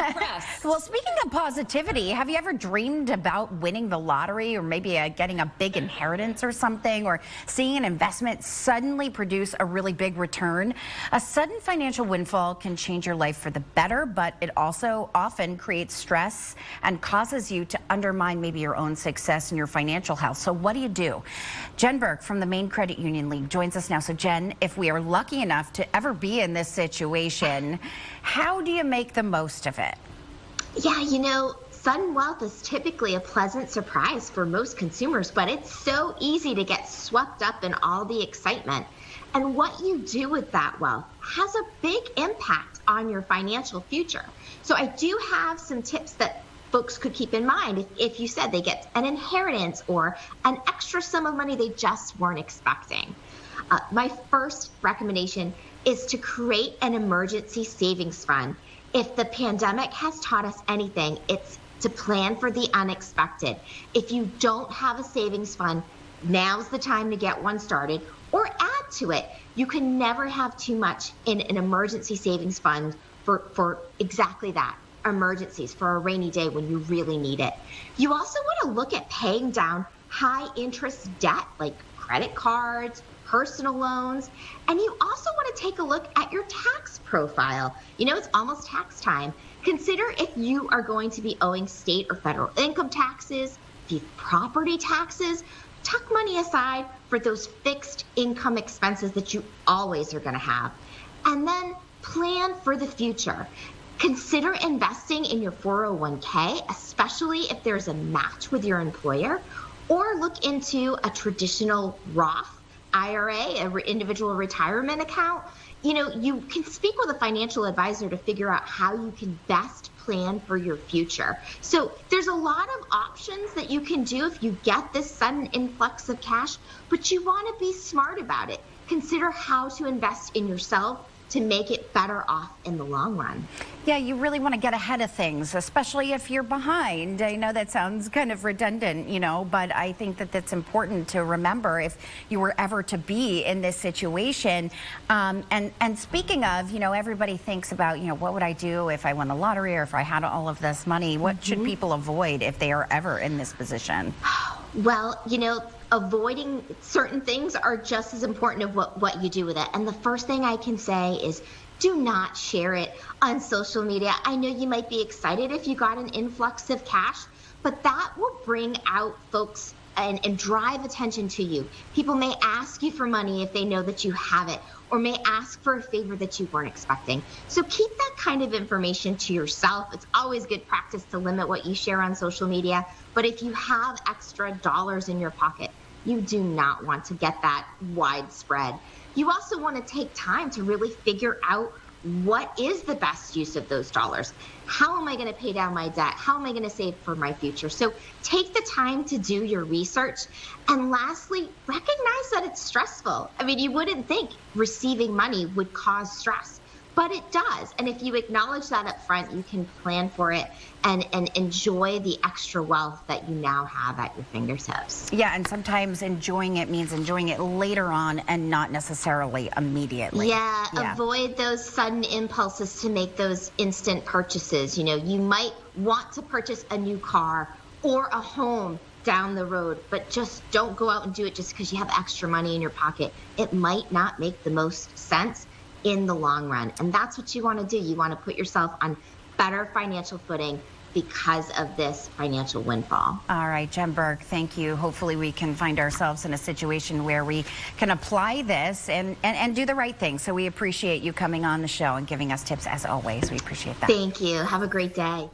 impressed. Well, speaking of positivity, have you ever dreamed about winning the lottery, or maybe getting a big inheritance or something, or seeing an investment suddenly produce a really big return? A sudden financial windfall can change your life for the better, but it also often creates stress and causes you to undermine maybe your own success and your financial health. So what do? Jen Burke from the Maine Credit Union League joins us now. So Jen, if we are lucky enough to ever be in this situation, how do you make the most of it? Yeah, sudden wealth is typically a pleasant surprise for most consumers, but it's so easy to get swept up in all the excitement. And what you do with that wealth has a big impact on your financial future. So I do have some tips that folks could keep in mind if you said they get an inheritance or an extra sum of money they just weren't expecting. My first recommendation is to create an emergency savings fund. If the pandemic has taught us anything, it's to plan for the unexpected. If you don't have a savings fund, now's the time to get one started or add to it. You can never have too much in an emergency savings fund for exactly that. Emergencies, for a rainy day when you really need it. You also want to look at paying down high interest debt like credit cards, personal loans, and you also want to take a look at your tax profile. It's almost tax time. Consider if you are going to be owing state or federal income taxes, property taxes. Tuck money aside for those fixed income expenses that you always are going to have. And then plan for the future. Consider investing in your 401k, especially if there's a match with your employer, or look into a traditional Roth IRA, an individual retirement account. You can speak with a financial advisor to figure out how you can best plan for your future. So there's a lot of options that you can do if you get this sudden influx of cash, but you want to be smart about it. Consider how to invest in yourself to make it better off in the long run. Yeah, you really want to get ahead of things, especially if you're behind. I know that sounds kind of redundant, but I think that that's important to remember if you were ever to be in this situation. And speaking of, everybody thinks about, what would I do if I won the lottery or if I had all of this money? What should people avoid if they are ever in this position? Well, avoiding certain things are just as important of what you do with it. And the first thing I can say is do not share it on social media. I know you might be excited if you got an influx of cash, but that will bring out folks and drive attention to you. People may ask you for money if they know that you have it, or may ask for a favor that you weren't expecting. So keep that kind of information to yourself. It's always good practice to limit what you share on social media, but if you have extra dollars in your pocket, you do not want to get that widespread. You also want to take time to really figure out what is the best use of those dollars. How am I going to pay down my debt? How am I going to save for my future? So take the time to do your research. And lastly, recognize that it's stressful. I mean, you wouldn't think receiving money would cause stress, but it does. And if you acknowledge that up front, you can plan for it and enjoy the extra wealth that you now have at your fingertips. Yeah, and sometimes enjoying it means enjoying it later on and not necessarily immediately. Yeah, avoid those sudden impulses to make those instant purchases. You might want to purchase a new car or a home down the road, but just don't go out and do it just because you have extra money in your pocket. It might not make the most sense in the long run. And that's what you want to do. You want to put yourself on better financial footing because of this financial windfall. All right, Jen Burke, thank you. Hopefully we can find ourselves in a situation where we can apply this and do the right thing. So we appreciate you coming on the show and giving us tips as always. We appreciate that. Thank you. Have a great day.